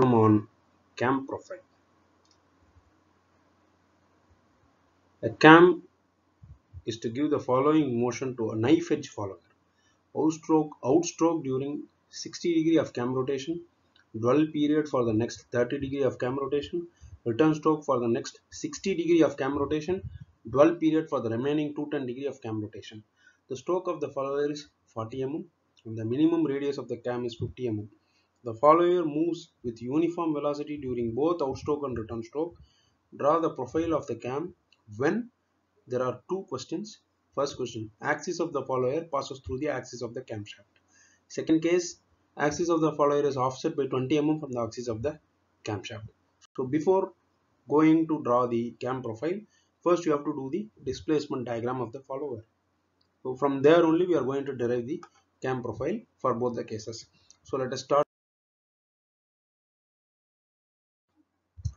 On cam profile. A cam is to give the following motion to a knife edge follower. Outstroke during 60 degree of cam rotation, dwell period for the next 30 degree of cam rotation, return stroke for the next 60 degree of cam rotation, dwell period for the remaining 210 degree of cam rotation. The stroke of the follower is 40 mm and the minimum radius of the cam is 50 mm. The follower moves with uniform velocity during both outstroke and return stroke. Draw the profile of the cam when there are two questions. First question, axis of the follower passes through the axis of the camshaft. Second case, axis of the follower is offset by 20 mm from the axis of the camshaft. So before going to draw the cam profile, first you have to do the displacement diagram of the follower. So from there only we are going to derive the cam profile for both the cases. So let us start.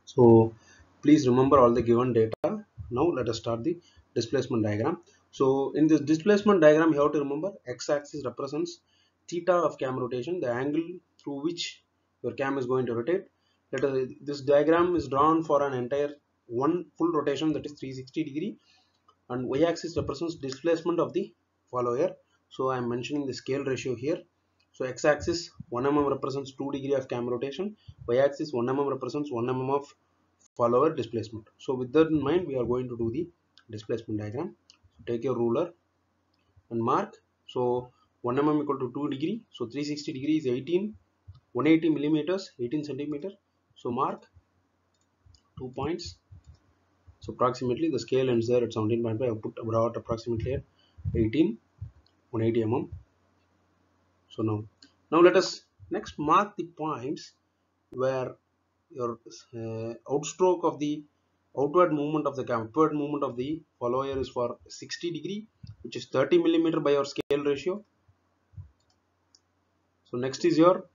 So please remember all the given data. Now let us start the displacement diagram. So in this displacement diagram, you have to remember x-axis represents theta of cam rotation, the angle through which your cam is going to rotate. This diagram is drawn for an entire one full rotation, that is 360 degree, and y-axis represents displacement of the follower. So I am mentioning the scale ratio here. So x-axis 1 mm represents 2 degree of cam rotation, y-axis 1 mm represents 1 mm of follower displacement. So with that in mind, we are going to do the displacement diagram. So take your ruler and mark. So 1 mm equal to 2 degree. So 360 degree is 180 millimeters, 18 centimeter. So mark 2 points. So approximately the scale ends there at 17.5. I put about approximately here 18, 180 mm. So now let us next mark the points where your outstroke of the outward movement of the cam, upward movement of the follower is for 60 degree, which is 30 millimeter by your scale ratio. So next is your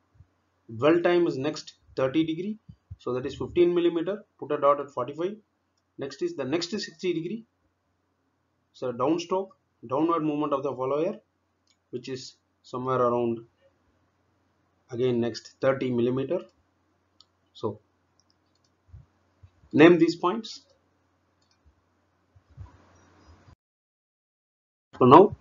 dwell time is next 30 degree, so that is 15 millimeter. Put a dot at 45. Next is the next 60 degree. So downstroke, downward movement of the follower, which is somewhere around again next 30 millimeter. So name these points. So now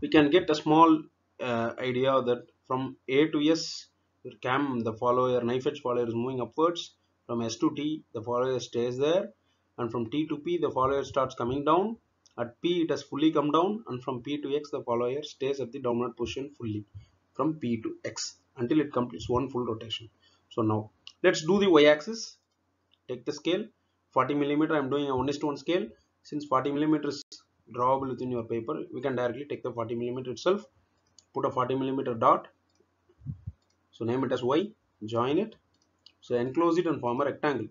we can get a small idea that from A to S, your cam, the follower, knife edge follower is moving upwards. From S to T, the follower stays there. And from T to P, the follower starts coming down. At P, it has fully come down. And from P to X, the follower stays at the downward position fully. From P to X until it completes one full rotation. So now let's do the y-axis. Take the scale 40 millimeter. I'm doing a 1:1 scale. Since 40 millimeters drawable within your paper, we can directly take the 40 millimeter itself, put a 40 millimeter dot, so name it as y, join it, so enclose it and form a rectangle.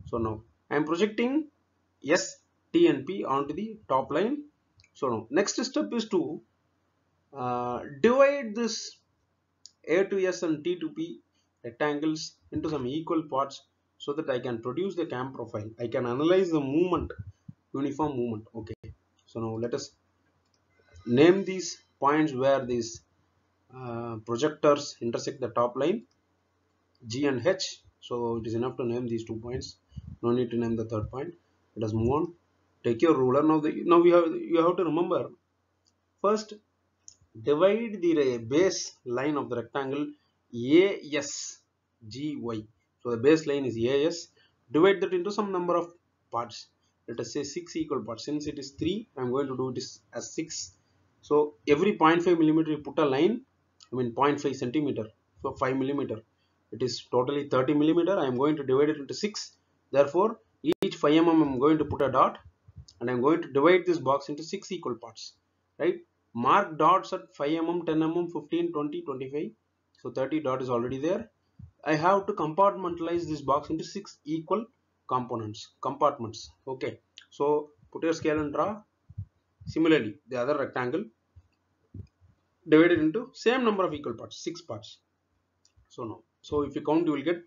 So now I am projecting S, T and P onto the top line. So now next step is to divide this A to S and T to P rectangles into some equal parts so that I can produce the cam profile. I can analyze the movement, uniform movement. Okay, so now let us name these points where these projectors intersect the top line, G and H. So it is enough to name these 2 points. No need to name the third point. Let us move on. Take your ruler. Now you have to remember, first divide the base line of the rectangle ASGY. So the base line is AS. Divide that into some number of parts. Let us say 6 equal parts. Since it is 3, I am going to do this as 6. So every 0.5 millimeter you put a line, I mean 0.5 centimeter. So 5 millimeter. It is totally 30 millimeter. I am going to divide it into 6. Therefore, each 5 mm I am going to put a dot, and I am going to divide this box into 6 equal parts. Right? Mark dots at 5 mm, 10 mm, 15, 20, 25. So 30 dot is already there. I have to compartmentalize this box into 6 equal compartments. Okay. So put your scale and draw. Similarly, the other rectangle divided into same number of equal parts, 6 parts. So now, so if you count, you will get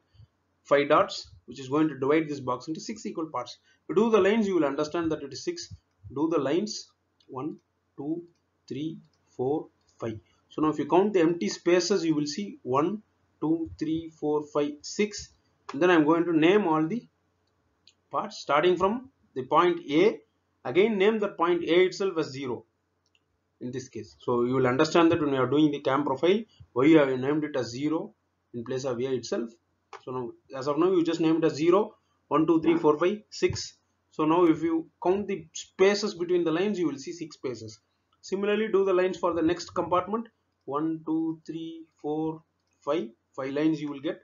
5 dots, which is going to divide this box into 6 equal parts. If you do the lines, you will understand that it is 6. Do the lines 1, 2, 3, 4, 5. So now if you count the empty spaces, you will see 1, 2, 3, 4, 5, 6. And then I'm going to name all the parts starting from the point A. Again name the point A itself as 0 in this case. So you will understand that when you are doing the cam profile, why you have named it as 0 in place of A itself. So now, as of now, you just named it as 0, 1, 2, 3, 4, 5, 6. So now if you count the spaces between the lines, you will see 6 spaces. Similarly, do the lines for the next compartment. 1, 2, 3, 4, 5. 5 lines you will get,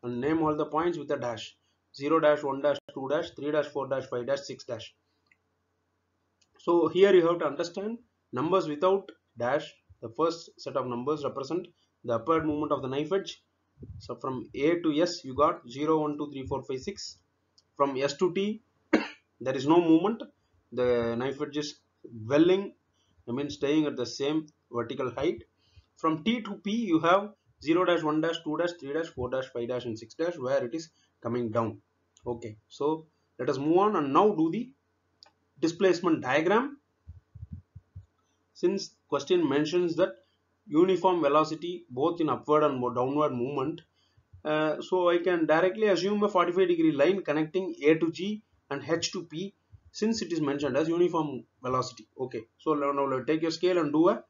and name all the points with a dash. 0 dash, 1 dash, 2 dash, 3 dash, 4 dash, 5 dash, 6 dash. So here you have to understand numbers without dash. The first set of numbers represent the upward movement of the knife edge. So from A to S you got 0, 1, 2, 3, 4, 5, 6. From S to T there is no movement. The knife edge is welling, I mean staying at the same vertical height. From T to P you have 0 dash, 1 dash, 2 dash, 3 dash, 4 dash, 5 dash and 6 dash where it is coming down. Okay, so let us move on and now do the displacement diagram. Since question mentions that uniform velocity both in upward and downward movement, so I can directly assume a 45-degree line connecting A to G and H to P, since it is mentioned as uniform velocity. Okay, so now take your scale and do a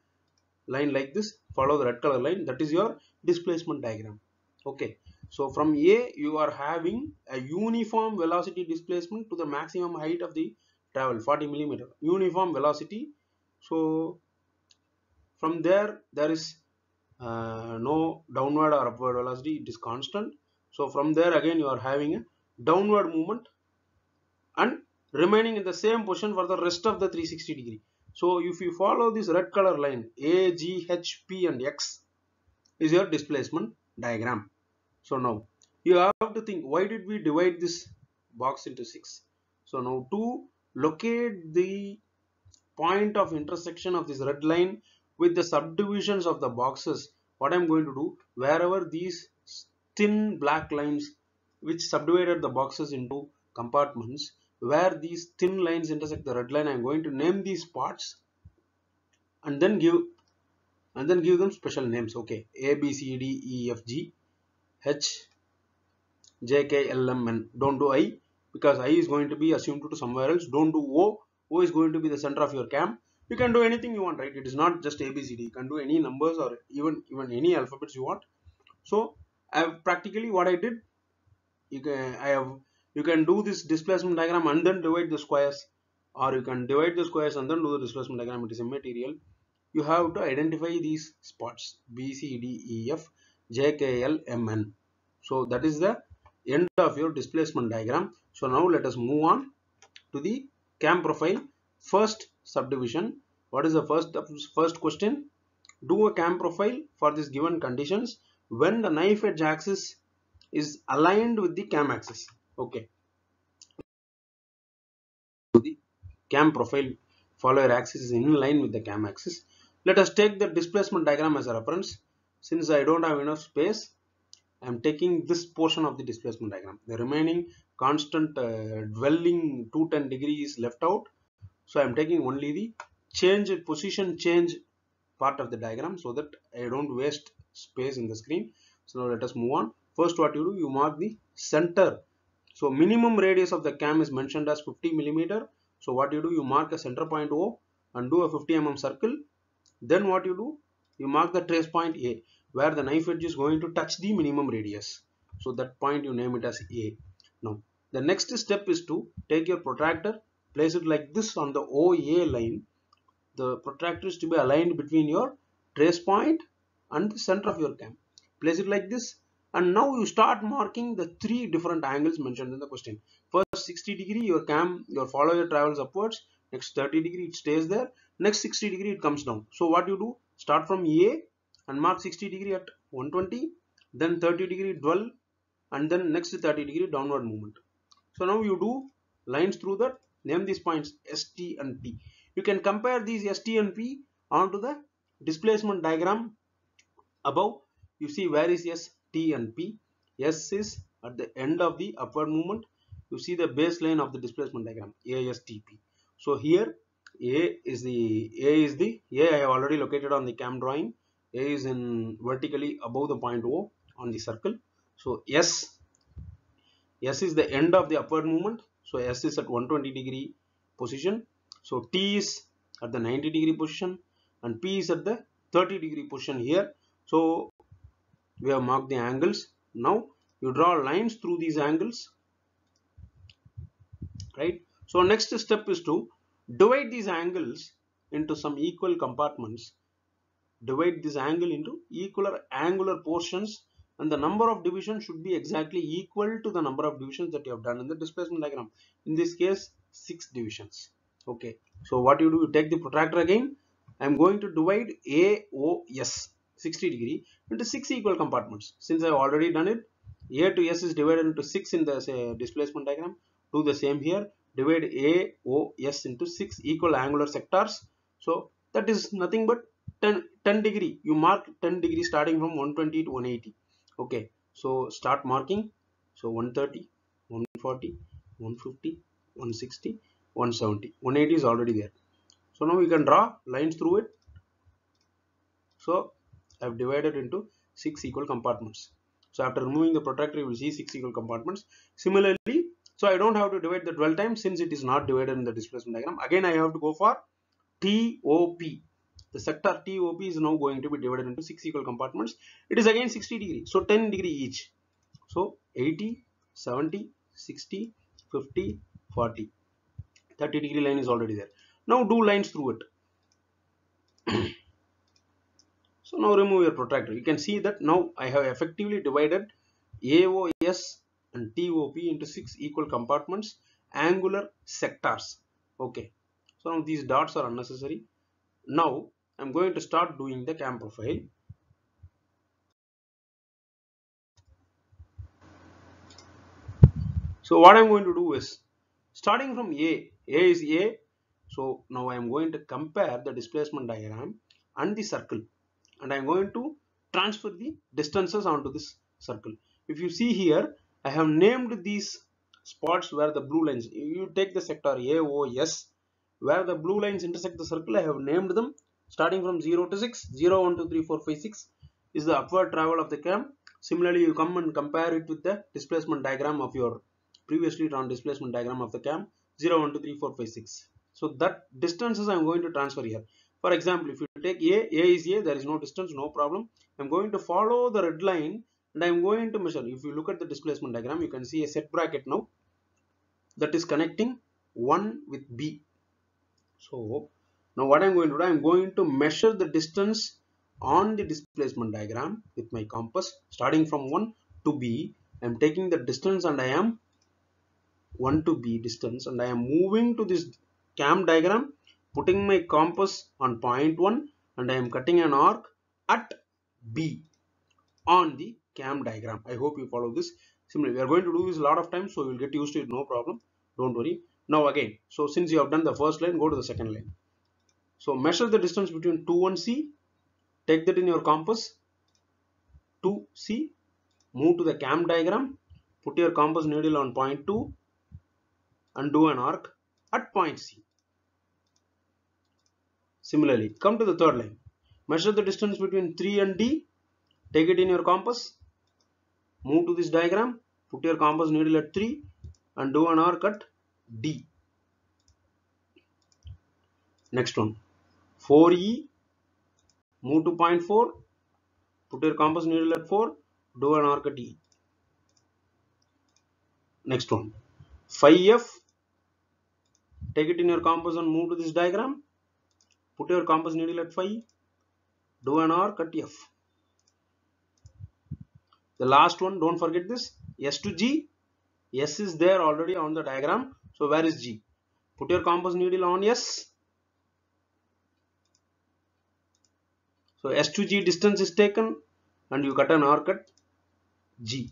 line like this, follow the red color line, that is your displacement diagram. Okay, so from A you are having a uniform velocity displacement to the maximum height of the travel, 40 millimeter uniform velocity. So from there is no downward or upward velocity, it is constant. So from there again you are having a downward movement and remaining in the same position for the rest of the 360-degree. So if you follow this red color line, A, G, H, P and X is your displacement diagram. So now you have to think, why did we divide this box into 6? So now to locate the point of intersection of this red line with the subdivisions of the boxes, what I'm going to do, wherever these thin black lines which subdivided the boxes into compartments, where these thin lines intersect the red line, I'm going to name these parts and then give them special names. Okay, A, B, C, D, E, F, G, H, J, K, L, M, N. Don't do I, because I is going to be assumed to somewhere else. Don't do O. O is going to be the center of your cam. You can do anything you want, right? It is not just A, B, C, D. You can do any numbers or even any alphabets you want. So I have practically what I did. You can do this displacement diagram and then divide the squares, or you can divide the squares and then do the displacement diagram. It is immaterial. You have to identify these spots B, C, D, E, F, J, K, L, M, N. So that is the end of your displacement diagram. So now let us move on to the cam profile first subdivision. What is the first question? Do a cam profile for this given conditions when the knife edge axis is aligned with the cam axis. Okay, the cam profile follower axis is in line with the cam axis. Let us take the displacement diagram as a reference. Since I don't have enough space, I am taking this portion of the displacement diagram. The remaining constant dwelling 210 degree is left out. So I am taking only the position change part of the diagram so that I don't waste space in the screen. So now let us move on. First what you do, you mark the center. So minimum radius of the cam is mentioned as 50 millimeter. So what you do, you mark a center point O and do a 50 mm circle. Then what you do, you mark the trace point A where the knife edge is going to touch the minimum radius. So that point you name it as A. Now the next step is to take your protractor, place it like this on the OA line. The protractor is to be aligned between your trace point and the center of your cam. Place it like this, and now you start marking the 3 different angles mentioned in the question. First 60 degree your follower travels upwards, next 30 degree it stays there, next 60 degree it comes down. So what you do, start from A and mark 60 degree at 120, then 30 degree dwell, and then next 30 degree downward movement. So now you do lines through that, name these points S, T and P. You can compare these S, T and P onto the displacement diagram above. You see where is S, T and P. S is at the end of the upward movement. You see the baseline of the displacement diagram, A, S, T, P. So here A I have already located on the cam drawing. A is in vertically above the point O. on the circle. So S is the end of the upward movement. So S is at 120-degree position. So T is at the 90-degree position and P is at the 30-degree position here. So we have marked the angles. Now you draw lines through these angles, right? So next step is to divide these angles into some equal compartments. Divide this angle into equal angular portions, and the number of divisions should be exactly equal to the number of divisions that you have done in the displacement diagram. In this case, 6 divisions. Okay, so what you do, you take the protractor again. I am going to divide AOS 60-degree into 6 equal compartments. Since I have already done it, A to S is divided into 6 in the displacement diagram. Do the same here. Divide AOS into 6 equal angular sectors. So that is nothing but 10 degree. You mark 10 degree starting from 120 to 180. Okay, so start marking. So 130, 140, 150, 160, 170, 180 is already there. So now we can draw lines through it. So I have divided into 6 equal compartments. So after removing the protractor, you will see 6 equal compartments. Similarly, so I don't have to divide the 12 times since it is not divided in the displacement diagram. Again, I have to go for TOP. The sector TOP is now going to be divided into 6 equal compartments. It is again 60 degrees, so 10 degree each. So 80, 70, 60, 50, 40. 30 degree line is already there. Now do lines through it. So now remove your protractor. You can see that now I have effectively divided AOS and TOP into 6 equal compartments, angular sectors. Okay. So now these dots are unnecessary. Now I'm going to start doing the cam profile. So what I'm going to do is, starting from A is A. So now I am going to compare the displacement diagram and the circle, and I am going to transfer the distances onto this circle. If you see here, I have named these spots where the blue lines, you take the sector AOS, where the blue lines intersect the circle. I have named them starting from 0 to 6. 0, 1, 2, 3, 4, 5, 6 is the upward travel of the cam. Similarly, you come and compare it with the displacement diagram of your previously drawn displacement diagram of the cam. 0, 1, 2, 3, 4, 5, 6. So that distances I am going to transfer here. For example, if you take A is A, there is no distance, no problem. I am going to follow the red line and I am going to measure. If you look at the displacement diagram, you can see a set bracket now that is connecting 1 with B. So now what I am going to do, I am going to measure the distance on the displacement diagram with my compass starting from 1 to B. I am taking the distance and I am 1 to B distance, and I am moving to this cam diagram, putting my compass on point 1, and I am cutting an arc at B on the cam diagram. I hope you follow this. Similarly, we are going to do this a lot of times, so you will get used to it, no problem. Don't worry. Now again, so since you have done the first line, go to the second line. So measure the distance between 2 and C. Take that in your compass. 2C. Move to the cam diagram. Put your compass needle on point 2 and do an arc at point C. Similarly, come to the third line. Measure the distance between 3 and D. Take it in your compass. Move to this diagram. Put your compass needle at 3 and do an arc at D. Next one. 4E. Move to point 4. Put your compass needle at 4. Do an arc at E. Next one. 5F. Take it in your compass and move to this diagram. Put your compass needle at 5. Do an arc at F. The last one, don't forget this. S to G. S is there already on the diagram. So where is G? Put your compass needle on S. So S to G distance is taken and you cut an arc at G.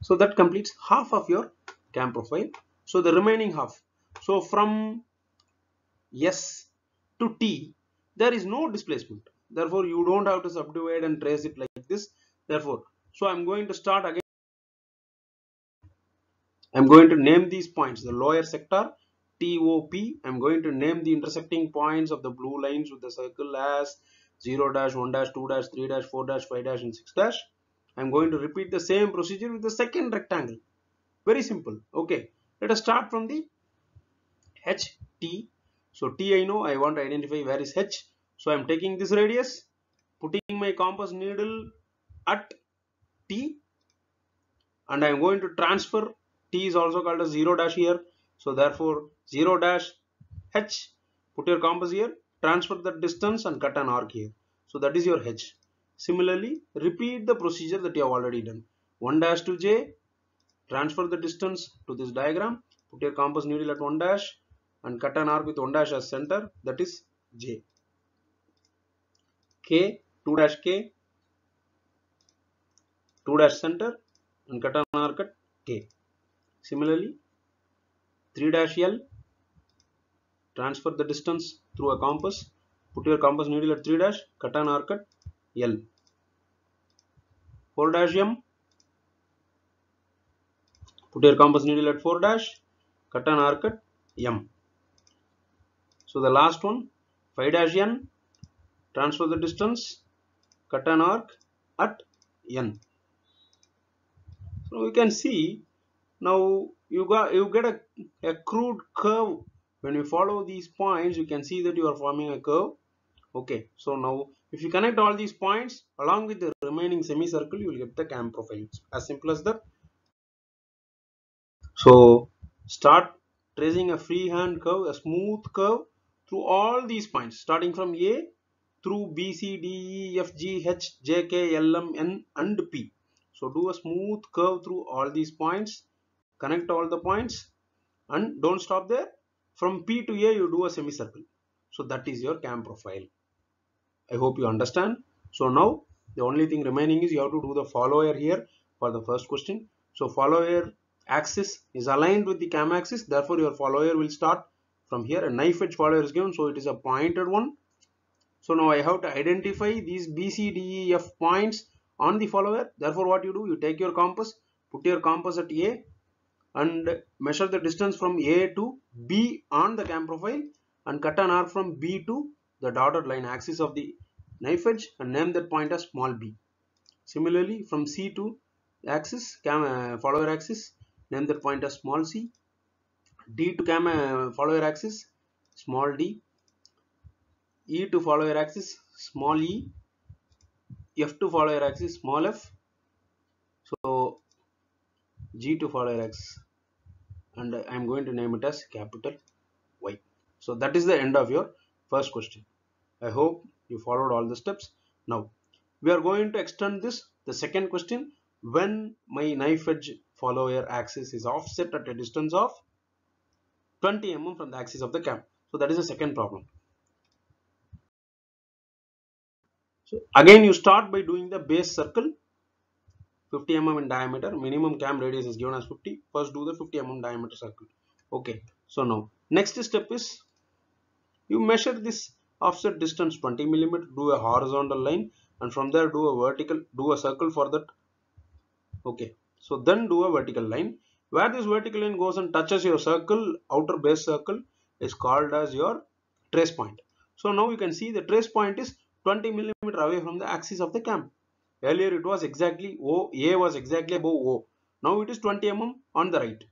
So that completes half of your cam profile. So the remaining half. So from S to T, there is no displacement. Therefore, you don't have to subdivide and trace it like this. Therefore, so I'm going to start again. I'm going to name these points. The lower sector TOP. I'm going to name the intersecting points of the blue lines with the circle as 0 dash, 1 dash, 2 dash, 3 dash, 4 dash, 5 dash and 6 dash. I'm going to repeat the same procedure with the second rectangle. Very simple. Okay, let us start from the H, T. So T I know, I want to identify where is H. So I'm taking this radius, putting my compass needle at T, and I'm going to transfer. T is also called as 0 dash here. So therefore 0 dash H, put your compass here, transfer the distance and cut an arc here. So that is your H. Similarly, repeat the procedure that you have already done. 1 dash to J, transfer the distance to this diagram, put your compass needle at 1 dash and cut an arc with 1 dash as center, that is J. K, 2 dash K, 2 dash center and cut an arc at K. Similarly, 3 dash L, transfer the distance through a compass, put your compass needle at 3 dash, cut an arc at L. 4 dash M, put your compass needle at 4 dash, cut an arc at M. So the last one, 5 dash N, transfer the distance, cut an arc at N. So we can see now you get a crude curve. When you follow these points, you can see that you are forming a curve. Okay, so now if you connect all these points along with the remaining semicircle, you will get the cam profile. It's as simple as that. So start tracing a freehand curve, a smooth curve through all these points, starting from A through B, C, D, E, F, G, H, J, K, L, M, N and P. So do a smooth curve through all these points, connect all the points and don't stop there. From P to A you do a semicircle. So that is your cam profile. I hope you understand. So now the only thing remaining is you have to do the follower here for the first question. So follower axis is aligned with the cam axis, therefore your follower will start from here. A knife edge follower is given, so it is a pointed one. So now I have to identify these B, C, D, E, F points on the follower. Therefore what you do, you take your compass, put your compass at A and measure the distance from A to B on the cam profile and cut an arc from B to the dotted line axis of the knife edge and name that point as small b. Similarly, from C to axis, follower axis, name that point as small c. D to follower axis, small d. E to follower axis, small e. F to follower axis, small f. So G to follower axis, and I am going to name it as capital Y. So that is the end of your first question. I hope you followed all the steps. Now we are going to extend this. The second question, when my knife edge follower axis is offset at a distance of 20 mm from the axis of the cam. So that is the second problem. So again you start by doing the base circle 50 mm in diameter. Minimum cam radius is given as 50. First do the 50 mm diameter circle. Okay. So now next step is you measure this offset distance 20 mm, do a horizontal line and from there do a circle for that. Okay, so then do a vertical line. Where this vertical line goes and touches your circle, outer base circle is called as your trace point. So now you can see the trace point is 20 mm away from the axis of the cam. Earlier it was exactly O, A was exactly above O. Now it is 20 mm on the right.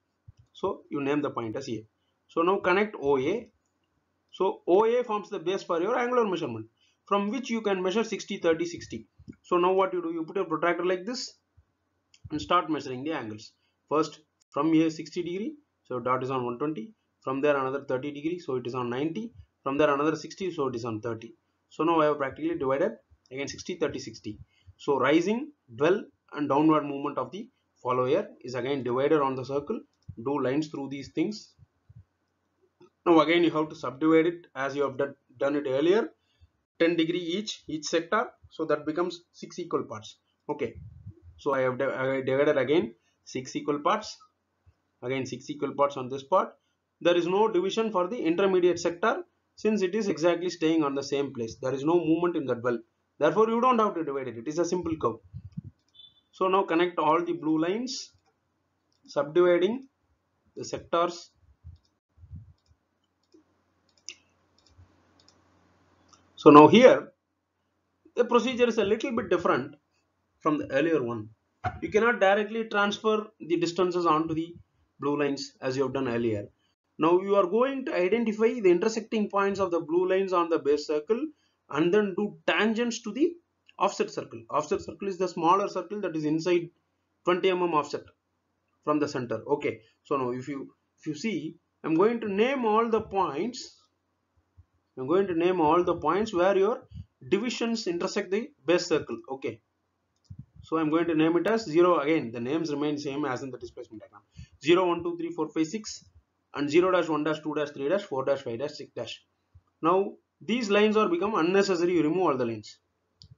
So you name the point as A. So now connect OA. So OA forms the base for your angular measurement, from which you can measure 60, 30, 60. So now what you do, you put your protractor like this and start measuring the angles. First from here 60 degree, so dot is on 120. From there another 30 degree, so it is on 90. From there another 60, so it is on 30. So now I have practically divided again 60, 30, 60. So rising, dwell and downward movement of the follower is again divided on the circle. Do lines through these things. Now again you have to subdivide it as you have done it earlier. 10 degree each sector, so that becomes 6 equal parts. Okay, so I have divided again 6 equal parts, again 6 equal parts on this part. There is no division for the intermediate sector since it is exactly staying on the same place. There is no movement in that well, therefore you don't have to divide it. It is a simple curve. So now connect all the blue lines, subdividing the sectors. So now here the procedure is a little bit different from the earlier one. You cannot directly transfer the distances onto the blue lines as you have done earlier. Now you are going to identify the intersecting points of the blue lines on the base circle and then do tangents to the offset circle. Offset circle is the smaller circle that is inside 20 mm offset from the center. Okay, so now if you see, I'm going to name all the points. I'm going to name all the points where your divisions intersect the base circle. Okay, so I'm going to name it as 0. Again, the names remain same as in the displacement diagram. 0, 1, 2, 3, 4, 5, 6 and 0 dash 1 dash 2 dash 3 dash 4 dash 5 dash 6 dash. Now these lines are become unnecessary. You remove all the lines.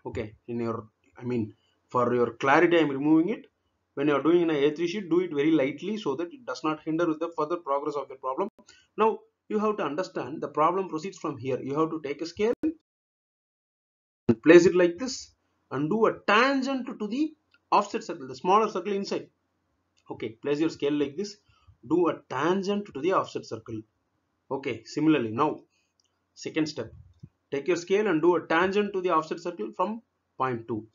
Okay, in your, I mean, for your clarity I'm removing it. When you are doing in a A3 sheet, do it very lightly so that it does not hinder with the further progress of the problem. Now you have to understand the problem proceeds from here. You have to take a scale and place it like this and do a tangent to the offset circle, the smaller circle inside. Okay, place your scale like this, do a tangent to the offset circle. Okay, similarly now second step, take your scale and do a tangent to the offset circle from point 2.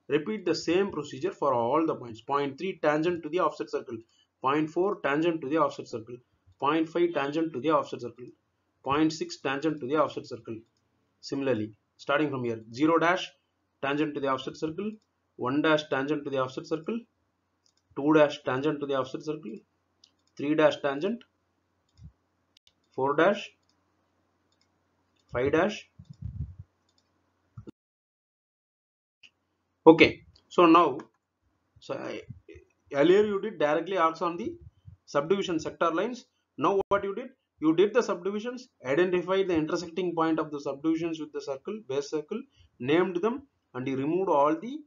Repeat the same procedure for all the points. Point 3 tangent to the offset circle, point 4 tangent to the offset circle, point 5 tangent to the offset circle, point 6 tangent to the offset circle. Similarly, starting from here, 0 dash tangent to the offset circle, 1 dash tangent to the offset circle, 2 dash tangent to the offset circle, 3 dash tangent, 4 dash, 5 dash. Okay, so now, earlier you did directly arcs on the subdivision sector lines. Now what you did? You did the subdivisions, identified the intersecting point of the subdivisions with the circle, base circle, named them, and you removed all the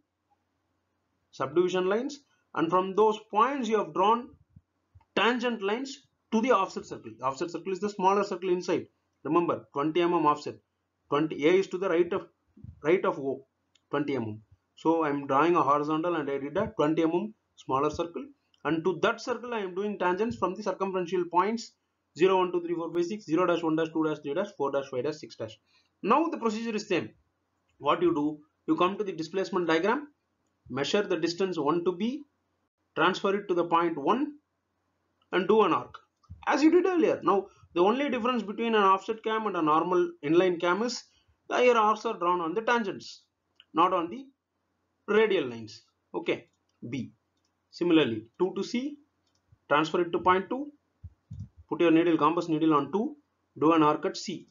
subdivision lines, and from those points you have drawn tangent lines to the offset circle. The offset circle is the smaller circle inside. Remember, 20 mm offset. 20 A is to the right of O, 20 mm. So I am drawing a horizontal and I did a 20 mm smaller circle, and to that circle I am doing tangents from the circumferential points 0, 1, 2, 3, 4, 5, 6, 0 dash 1 dash 2 dash 3 dash 4 dash 5 dash 6 dash. Now the procedure is same. What you do? You come to the displacement diagram, measure the distance 1 to B, transfer it to the point 1 and do an arc as you did earlier. Now the only difference between an offset cam and a normal inline cam is the here arcs are drawn on the tangents, not on the radial lines. Okay, B. Similarly, 2 to C, transfer it to point 2, put your needle, compass needle on 2, do an arc at C.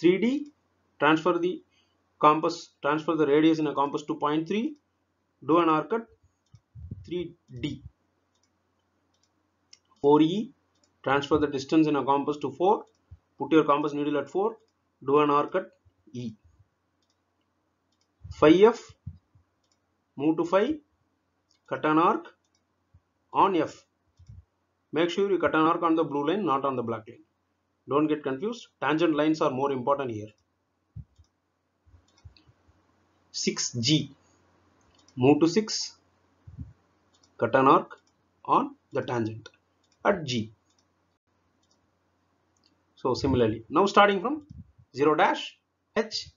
3D, transfer the transfer the radius in a compass to point 3, do an arc at 3D. 4E, transfer the distance in a compass to 4, put your compass needle at 4, do an arc at E. 5F, move to 5, cut an arc on F. Make sure you cut an arc on the blue line, not on the black line. Don't get confused. Tangent lines are more important here. 6G, move to 6, cut an arc on the tangent at G. So similarly, now starting from 0 dash H,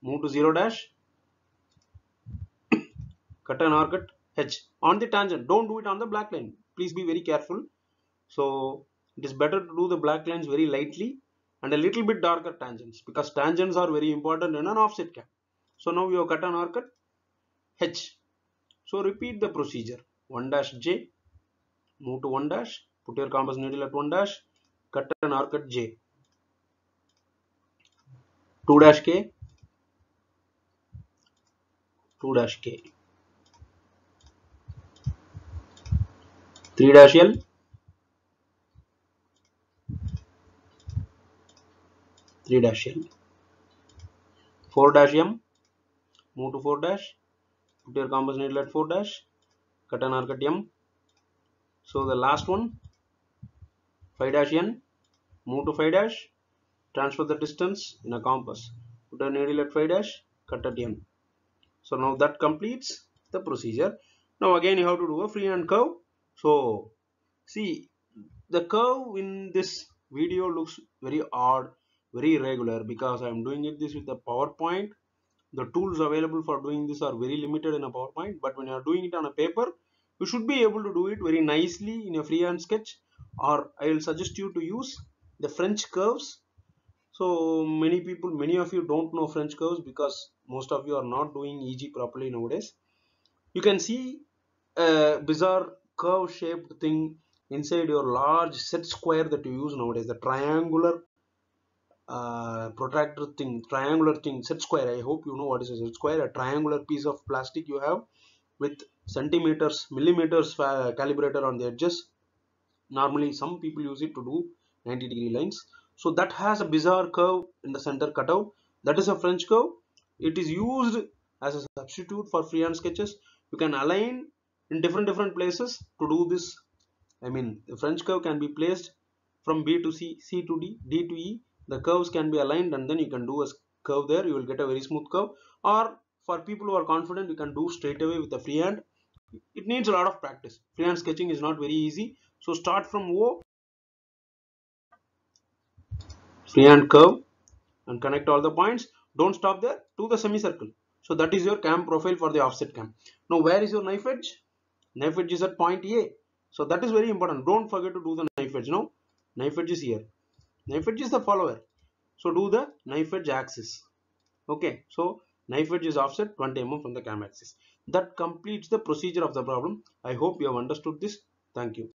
move to 0 dash, cut an arc at H on the tangent. Don't do it on the black line. Please be very careful. So it is better to do the black lines very lightly and a little bit darker tangents, because tangents are very important in an offset cam. So now you have cut an arc at H. So repeat the procedure. 1 dash J, move to 1 dash, put your compass needle at 1 dash, cut an arc at J. 2 dash K, 2 dash K. 3 dash L, 3 dash L. 4 dash M, move to 4 dash, put your compass needle at 4 dash, cut an arc at M. So the last one, 5 dash N, move to 5 dash, transfer the distance in a compass, put a needle at 5 dash, cut at N. So now that completes the procedure. Now again you have to do a freehand curve. So see, the curve in this video looks very odd, very irregular because I am doing this with the PowerPoint. The tools available for doing this are very limited in a PowerPoint, but when you are doing it on a paper, you should be able to do it very nicely in a freehand sketch, or I will suggest you to use the French curves. So many of you don't know French curves because most of you are not doing EG properly nowadays. You can see a bizarre curve shaped thing inside your large set square that you use nowadays, the triangular protractor thing, triangular thing, set square. I hope you know what is a set square. A triangular piece of plastic you have with centimeters, millimeters calibrator on the edges. Normally some people use it to do 90-degree lines. So that has a bizarre curve in the center cutout. That is a French curve. It is used as a substitute for freehand sketches. You can align in different places to do this. I mean, the French curve can be placed from B to C, C to D, D to E. The curves can be aligned and then you can do a curve there. You will get a very smooth curve. Or for people who are confident, you can do straight away with the freehand. It needs a lot of practice. Freehand sketching is not very easy. So start from O, freehand curve, and connect all the points. Don't stop there. Do the semicircle. So that is your cam profile for the offset cam. Now where is your knife edge? Knife edge is at point A. So that is very important. Don't forget to do the knife edge. Now knife edge is here. Knife edge is the follower. So do the knife edge axis. Okay. So knife edge is offset 20 mm from the cam axis. That completes the procedure of the problem. I hope you have understood this. Thank you.